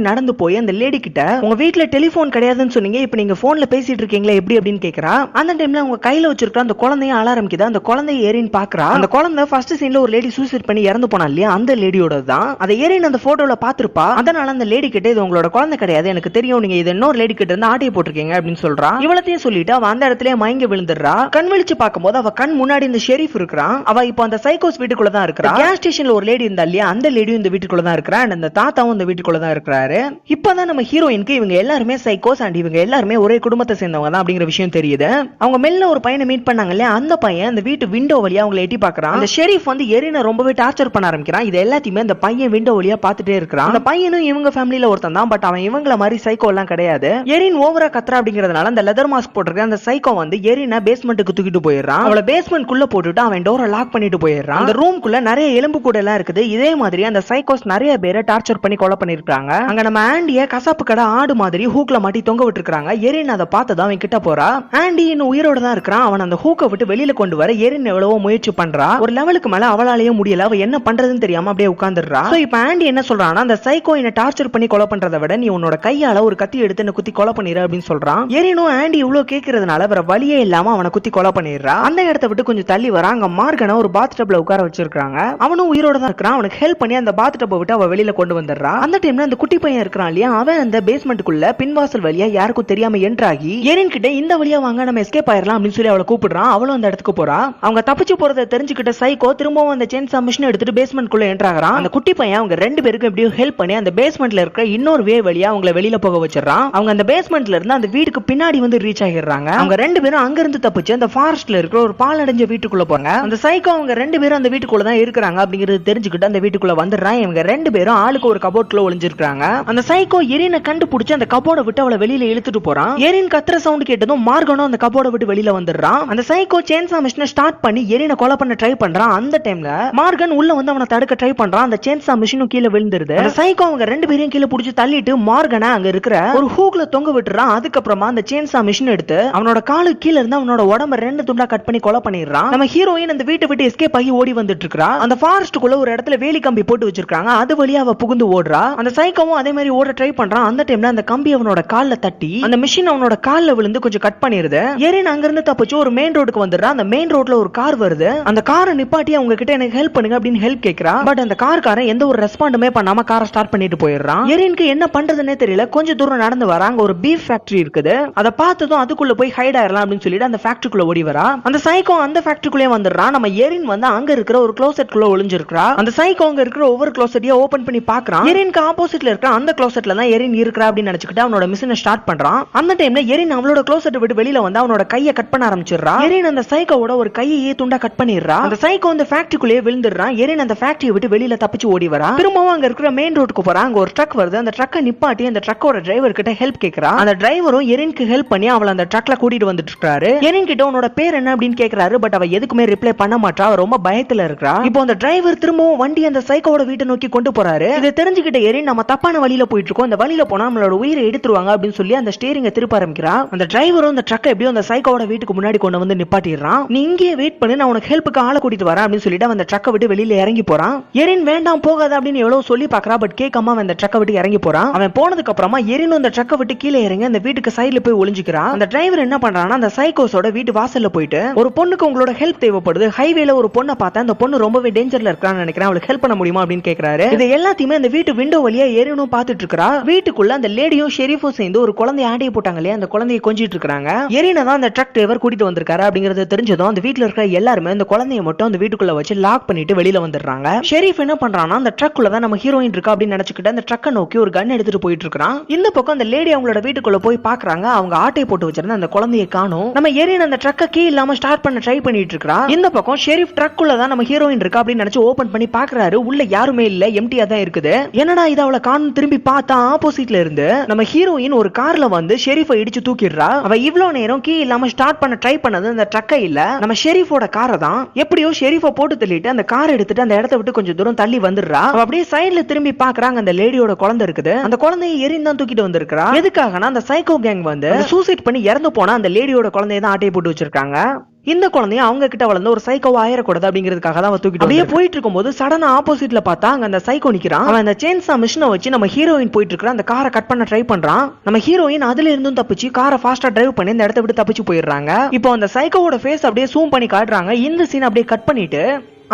நடந்து போய் அந்த லேடி கிட்ட உங்க வீட்ல டெலிபோன் கிடையாதுன்னு சொன்னீங்க, இப்ப நீங்க போன்ல பேசிட்டு இருக்கீங்களா எப்படி அப்படின்னு கேக்குறா. அந்த டைம்ல அவங்க கையில வச்சிருக்க அந்த குழந்தைய அழ ஆரம்பிக்குது. அந்த குழந்தைய எரின் பாக்குறா. அந்த குழந்தை ஃபர்ஸ்ட் சீன்ல ஒரு லேடி சூசைட் பண்ணி இறந்து போனா இல்லையா, அந்த லேடியோட தான். அதை எரின் அந்த போட்டோல பாத்துருப்பா. அதனால அந்த லேடி கிட்ட இது உங்களோட குழந்தை கிடையாது, எனக்கு தெரியும், நீங்க இது இன்னொரு லேடி கிட்ட இருந்து ஆட்டையை போட்டிருக்கீங்க அப்படின்னு சொல்றா. இவ்வளத்தையும் சொல்லிட்டு அவ அந்த இடத்துல மயங்கி விழுந்துடுறா. கண் விழிச்சு பார்க்கும்போது அவ கண் முன்னாடி இந்த ஷெரீஃப் இருக்கிறான். அவ இப்போ அந்த சைக்கோஸ் வீட்டுக்குள்ள தான் இருக்கிறா. கேஸ் ஸ்டேஷன்ல ஒரு லேடி இருந்தா இல்லையா, அந்த லேடியும் இந்த வீட்டுக்குள்ள தான் இருக்கிறா. அந்த தாத்தாவும் இந்த வீட்டுக்குள்ள தான் இருக்கிறாரு. இப்பதான் நம்ம ஹீரோயினுக்கு இவங்க எல்லாருமே சைக்கோஸ் அண்ட் இவங்க எல்லாருமே ஒரே குடும்பத்தை சேர்ந்தவங்க தான் அப்படிங்கிற விஷயம் தெரியுது. அவங்க மெல்ல ஒரு பையனை மீட் பண்ணாங்க இல்லையா, அந்த பையன் அந்த வீட்டு விண்டோ வழியா அவங்களை எட்டி பார்க்கறான். அந்த ஷெரீஃப் வந்து எரினை ரொம்பவே டார்ச்சர் பண்ண ஆரம்பிக்கிறான். இது எல்லாத்தையுமே அந்த பையன் விண்டோ வழியா பார்த்துட்டே இருக்கிறான். அந்த பையனும் இவங்க ஃபேமிலில ஒருத்தன் தான், பட் அவன் இவங்கள மாதிரி சைக்கோ எல்லாம் கிடையாது. எரின் ஓவரா கத்துறா அப்படிங்கிறதுனால அந்த லெதர் மாஸ்க் போட்டிருக்க அந்த சைக்கோ வந்து எரினை பேஸ்மெண்ட்டுக்கு தூக்கிட்டு போயிடுறான். அவளை பேஸ்மெண்ட் குள்ள போட்டுட்டு அவன் டோரை லாக் பண்ணிட்டு போயிடுறான். அந்த ரூம்குள்ள நிறைய எலும்பு கூட எல்லாம் இருக்குது. இதே மாதிரி அந்த சைக்கோஸ் நிறைய பேரை டார்ச்சர் பண்ணி கொலை பண்ணிருக்காங்க. அங்க நம்ம ஆண்டிய கசாப்பு கடை ஆடு மாதிரி ஹூக்ல மாட்டி தொங்க விட்டுருக்காங்க. எரின் அதை பார்த்ததான் அவன் கிட்ட போறா. ஆண்டி இன்னும் உயிரோட தான் இருக்கிறான். அவன் அந்த ஹூக்கை விட்டு வெளியில கொண்டு வர எரின் எவ்வளவோ முயற்சி பண்றா. ஒரு லெவலுக்கு மேல அவளாலேயே முடியல. அவ என்ன பண்றதுன்னு தெரியாம அப்படியே உட்கார்ந்துடுறா. சோ இப்போ ஆண்டி என்ன சொல்றான்னா, அந்த சைக்கோ என்ன டார்ச்சர் பண்ணி கொலை பண்றதை விட நீ உன்னோட கையால ஒரு கத்தி எடுத்து என்ன குத்தி கொலை பண்ணிரு அப்படின்னு சொல்றான். எரினும் ஆண்டி இவ்வளவு கேட்கறதுனால வேற வழியே இல்லாம அவனை குத்தி கொலை பண்ணிடுறா. அந்த இடத்தை விட்டு கொஞ்சம் தள்ளி வர அங்க மார்கனை ஒரு பாத் டப்ல உட்கார வச்சிருக்காங்க. அவனும் உயிரோட தான் இருக்கிறான். அவனுக்கு ஹெல்ப் பண்ணி அந்த பாத் டப்பை விட்டு அவ வெளியில கொண்டு வந்துடுறா. அந்த டைம்ல அந்த குட்டி பையன் இருக்கிறான் இல்லையா, அவன் அந்த பேஸ்மெண்ட்டுக்குள்ள பின்வாசல் வழியா யாருக்கும் தெரியாம என்டர் ஆகி எரின் கிட்ட இந்த வழியா வாங்க நம்ம எஸ்கேப் ஆயிரலாம் அப்படின்னு சொல்லி அவளை கூப்பிடுறான். அவளும் அந்த இடத்துக்கு போறா. அவங்க தப்பிச்சு போறதை தெரிஞ்சுக்கிட்ட சைக்கோ திரும்பவும் அந்த செயின் சமிஷன் எடுத்துட்டு பேஸ்மெண்ட் குள்ள என்டர் ஆகுறான். அந்த குட்டி பையன் அவங்க ரெண்டு பேருக்கும் எப்படியோ ஹெல்ப் பண்ணி அந்த பேஸ்மெண்ட்ல இருக்கிற இன்னொரு வே வழியா அவங்களை வெளியில போக வச்சிடறான். அவங்க அந்த பேஸ்மெண்ட்ல இருந்து அந்த வீட்டுக்கு பின்னாடி வந்து ரீச் ஆகிடுறாங்க. அவங்க ரெண்டு பேரும் அங்க இருந்து தப்பிச்சு அந்த ஃபாரஸ்ட்ல இருக்கிற ஒரு பாலடைஞ்ச வீட்டுக்குள்ள போறாங்க. அந்த சைக்கோ அவங்க ரெண்டு பேரும் அந்த வீட்டுக்குள்ள தான் இருக்கிறாங்க அப்படிங்கிறது தெரிஞ்சுக்கிட்டு அந்த வீட்டுக்குள்ள வந்துடுறான். இவங்க ரெண்டு பேரும் ஆளுக்கு ஒரு கபோர்ட்ல ஒளிஞ்சிருக்காங்க. அந்த சைக்கோ எரினை கண்டுபிடிச்சு அந்த கபோர்டை விட்டு அவளை வெளியில இழுத்துட்டு போறான். எரின் கத்துற சவுண்ட் கேட்டதும் மார்கனும் அந்த கபோர்டை விட்டு வெளியில வந்துடுறான். அந்த சைக்கோ செயின்சா மிஷினை ஸ்டார்ட் பண்ணி எரினை கொலை பண்ண ட்ரை பண்றான். அந்த டைம்ல மார்கன் உள்ள வந்து அவனை தடுக்க ட்ரை பண்றான். அந்த செயின்சா மிஷினும் கீழே விழுந்துருது. அந்த சைக்கோ அவங்க ரெண்டு பேரையும் கீழே பிடிச்சு தள்ளிட்டு மார்கனை அங்க இருக்கிற ஒரு ஹூக்ல தொங்க விட்டுறான். அதுக்கப்புறமா அந்த செயின்சா மிஷின் எடுத்து அவனோட காலு கீழ இருந்து அவனோட உடம்ப ரெண்டு துண்டா கட் பண்ணி கொலை பண்ணிடுறான். நம்ம ஹீரோயின் அந்த வீட்டை விட்டு எஸ்கேப் ஆகி ஓடி வந்துட்டு இருக்கா. அந்த ஃபாரஸ்ட்டுக்குள்ள ஒரு இடத்துல வேலி கம்பி போட்டு வச்சிருக்காங்க. அது வழியா அவ புகுந்து ஓடுறா. அந்த சைக்கோவும் அதே மாதிரி ஓட ட்ரை பண்றான். அந்த டைம்ல அந்த கம்பி அவனோட கால்ல தட்டி அந்த மிஷின் அவனோட கால்ல விழுந்து கொஞ்சம் கட் பண்ணிருது. எரின் அங்க இருந்து தப்பிச்சு ஒரு மெயின் ரோடுக்கு வந்துடுறா. அந்த மெயின் ரோட்ல ஒரு கார் வருது. அந்த காரை நிப்பாட்டி அவங்க கிட்ட எனக்கு ஹெல்ப் பண்ணுங்க அப்படின்னு ஹெல்ப் கேக்குறா. பட் அந்த காரன் எந்த ஒரு ரெஸ்பாண்டுமே பண்ணாம காரை ஸ்டார்ட் பண்ணிட்டு போயிடுறான். எரினுக்கு என்ன பண்றதுன்னே தெரியல. கொஞ்சம் தூரம் நடந்து வரா. அங்க ஒரு பீஃப் ஃபேக்டரி இருக்குது. அதை பார்த்ததும் அதுக்குள்ள போய் ஹைட் ஆயிரலாம் அப்படின்னு சொல்லிட்டு அந்த ஃபேக்டரிக்குள்ள ஓடி வரா. அந்த சைக்கோ அந்த ஃபேக்டரிக்குள்ளே வந்துடுறான். நம்ம எரின் வந்து அங்க இருக்கிற ஒரு க்ளோசெட்குள்ள ஒளிஞ்சிருக்கா. அந்த சைக்கோ அங்க இருக்கிற ஒவ்வொரு க்ளோசெட்டையும் ஓபன் பண்ணி பாக்குறான். எரினுக்கு ஆப்போசிட்ல இருக்கிற அந்த க்ளோசெட்ல தான் எரின் இருக்கிறா அப்படின்னு நினைச்சுக்கிட்டு அவனோட மிஷினை ஸ்டார்ட் பண்றான். அந்த டைம்ல எரின் அவளோட க்ளோசெட் விட்டு வெளியில வந்து அவனோட கையை கட் பண்ண ஆரம்பிச்சிடுறா. எரின் அந்த சைக்கோவோட ஒரு கையை துண்டா கட் பண்ணிடுறா. அந்த சைக்கோ அந்த ஃபேக்டரிக்குள்ளே விழுந்துடுறான். எரின் அந்த ஃபேக்டரியை விட்டு வெளியில தப்பிச்சு ஓடி வரா. திரும்பவும் அங்க இருக்கிற மெயின் ரோட்டுக்கு போறா. அங்க ஒரு ட்ரக் வருது. அந்த ட்ரக்கை நிப்பாட்டி அந்த ட்ரக்கோட டிரைவர் கிட்ட ஹெல்ப் கேக்குறா. அந்த டிரைவரும் எரினுக்கு ஹெல்ப் பண்ணி அவளை அந்த ட்ரக்ல கூட்டிட்டு வந்துட்டு இருக்காரு. எரின் கிட்ட உன்னோட பேர் என்ன அப்படின்னு கேக்குறாரு. பட் அவ எதுக்குமே ரிப்ளை பண்ண மாட்டா. அவ ரொம்ப பயத்துல இருக்கா. இப்போ அந்த டிரைவர் திரும்பவும் வண்டி அந்த சைக்கோட வீட்டை நோக்கி கொண்டு போறாரு. இதை தெரிஞ்சுக்கிட்ட எரின் நம்ம தப்பான வழியில போயிட்டு இருக்கோம், இந்த வழியில போனா நம்மளோட உயிரை எடுத்துருவாங்க அப்படின்னு சொல்லி அந்த ஸ்டீரிங்கை திருப்ப ஆரம்பிக்கிறா. அந்த டிரைவரும் அந்த ட்ரக்கை எப்படியும் அந்த சைக்கோட வீட்டுக்கு முன்னாடி கொண்டு வந்து நிப்பாட்டிடுறான். நீ இங்கே வெயிட் பண்ணி நான் உனக்கு ஹெல்ப்புக்கு ஆளை கூட்டிட்டு வரேன் அப்படின்னு சொல்லிட்டு அந்த ட்ரக்கை விட்டு வெளியில இறங்கி போறான். எரின் வேண்டாம் போகாத அப்படின்னு எவ்வளவு சொல்லி பாக்குறா. பட் கேட்காம அந்த ட்ரக்கை விட்டு இறங்கி போறான். அவன் போனதுக்கு அப்புறமா எரினும் அந்த ட்ரக்கை விட்டு கீழே இறங்கி அந்த வீட்டுக்கு சைடுல போய் ஒளிஞ்சுக்கிறா. அந்த டிரைவர் என்ன பண்றான்னா அந்த சைக்கோஸோட வீட்டு வாசல்ல போயிட்டு ஒரு பொண்ணுக்கு உங்களோட ஹெல்ப் தேவைப்படுது, ஹைவேல ஒரு பொண்ணை பார்த்தா அந்த பொண்ணு ரொம்பவே டேஞ்சர்ல இருக்கான்னு நினைக்கிறேன், அவளுக்கு ஹெல்ப் பண்ண முடியுமா அப்படின்னு கேக்குறாரு. இது எல்லாத்தையுமே அந்த வீட்டு விண்டோ வழியா எரினும் பார்த்துட்டு இருக்கா. வீட்டுக்குள்ள அந்த லேடியும் ஷெரீஃபும் சேர்ந்து ஒரு குழந்தைய ஆடிய போட்டாங்க இல்லையா, அந்த குழந்தையை கொஞ்சிட்டு இருக்காங்க. எரினை தான் அந்த ட்ரக் டிரைவர் கூட்டிட்டு வந்திருக்காரு அப்படிங்கறது தெரிஞ்சதும் அந்த வீட்டுல இருக்கிற எல்லாருமே அந்த குழந்தைய மட்டும் அந்த வீட்டுக்குள்ள வச்சு லாக் பண்ணிட்டு வெளியில வந்துடுறாங்க. ஷெரீஃப் என்ன பண்றான்னா அந்த ட்ரக்குள்ள தான் நம்ம ஹீரோயின் இருக்கா அப்படின்னு நினைச்சுக்கிட்டு அந்த ட்ரக்கை நோக்கி ஒரு கன் எடுத்துட்டு போயிட்டு இருக்கான். இந்த பக்கம் அந்த லேடி அவங்களோட வீட்டுக்குள்ள போய் பாக்குறாங்க. அவங்க ஆட்டை போட்டு வச்சிருந்த அந்த குழந்தையை காணோம். நம்ம எரின் அந்த ட்ரக்கை கீ இல்லாம ஸ்டார்ட் பண்ண ட்ரை பண்ணிட்டு இருக்கா. இந்த பக்கம் ஷெரீஃப் ட்ரக்குள்ள தான் நம்ம ஹீரோயின் இருக்கா அப்படின்னு நினைச்சு ஓபன் பண்ணி பாக்குறாரு. உள்ள யாருமே இல்ல, எம்டியா தான் இருக்குது. என்னடா இது அவளை காணும் திரும்பி பார்த்தா ஆப்போசிட்ல இருந்து நம்ம ஹீரோயின் ஒரு கார்ல வந்து ஷெரீஃபை இடிச்சு தூக்கிடுறா. அவ இவ்வளவு நேரம் கீ இல்லாம ஸ்டார்ட் பண்ண ட்ரை பண்ணது அந்த ட்ரக்கை இல்ல, நம்ம ஷெரீஃபோட காரை தான். எப்படியோ ஷெரீஃபை போட்டு தள்ளிட்டு அந்த கார் எடுத்துட்டு அந்த இடத்த விட்டு கொஞ்சம் தூரம் தள்ளி வந்துடுறா. அவ அப்படியே சைடுல திரும்பி பாக்குறாங்க, அந்த லேடியோட குழந்தை இருக்குது. அந்த குழந்தையை எரிந்தான் தூக்கிட்டு வந்திருக்கா. எதுக்காகனா அந்த சைக்கோ கேங் வந்து சூசைட் பண்ணி இறந்து போனா அந்த லேடியோட குழந்தையை தான் ஆட்டையை போட்டு வச்சிருக்காங்க. இந்த குழந்தைய அவங்க கிட்ட வளர்ந்து ஒரு சைக்கோவா ஆயிரக்கூடாது அப்படிங்கிறதுக்காக தான் தூக்கிட்டு அப்படியே போயிட்டு இருக்கும்போது சடனா ஆப்போசிட்ல பார்த்தா அங்க அந்த சைக்கோ நிக்கிறான். அவன் அந்த செயின்சா மிஷினை வச்சு நம்ம ஹீரோயின் போயிட்டு இருக்கிற அந்த காரை கட் பண்ண ட்ரை பண்றான். நம்ம ஹீரோயின் அதுல இருந்தும் தப்பிச்சு காரை ஃபாஸ்டா டிரைவ் பண்ணி இந்த இடத்த விட்டு தப்பிச்சு போயிடுறாங்க. இப்போ அந்த சைக்கோவோட ஃபேஸ் அப்படியே ஜூம் பண்ணி காட்டுறாங்க. இந்த சீன் அப்படியே கட் பண்ணிட்டு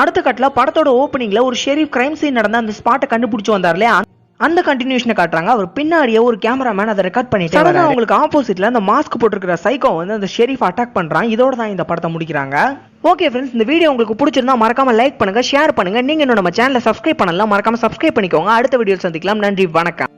அடுத்த கட்ல படத்தோட ஓப்பனிங்ல ஒரு ஷெரீஃப் கிரைம் சீன் நடந்த அந்த ஸ்பாட்டை கண்டுபிடிச்சு வந்தார்ல, அந்த கண்டினியூஷனை காட்டுறாங்க. அவர் பின்னாடியே ஒரு கேமராமேன் அதை ரெக்கார்ட் பண்ணிட்டு சடனா உங்களுக்கு ஆப்போசிட்ல அந்த மாஸ்க் போட்டுருக்கிற சைக்கோ வந்து அந்த ஷெரீஃப் அட்டாக் பண்றான். இதோட தான் இந்த படத்தை முடிக்கிறாங்க. ஓகே ஃப்ரெண்ட்ஸ், இந்த வீடியோ உங்களுக்கு பிடிச்சிருந்தா மறக்காம லைக் பண்ணுங்க, ஷேர் பண்ணுங்க. நீங்க இன்னும் நம்ம சேனலை சப்ஸ்கிரைப் பண்ணலாம், மறக்காம சப்ஸ்கிரைப் பண்ணிக்கோங்க. அடுத்த வீடியோ சந்திக்கலாம். நன்றி, வணக்கம்.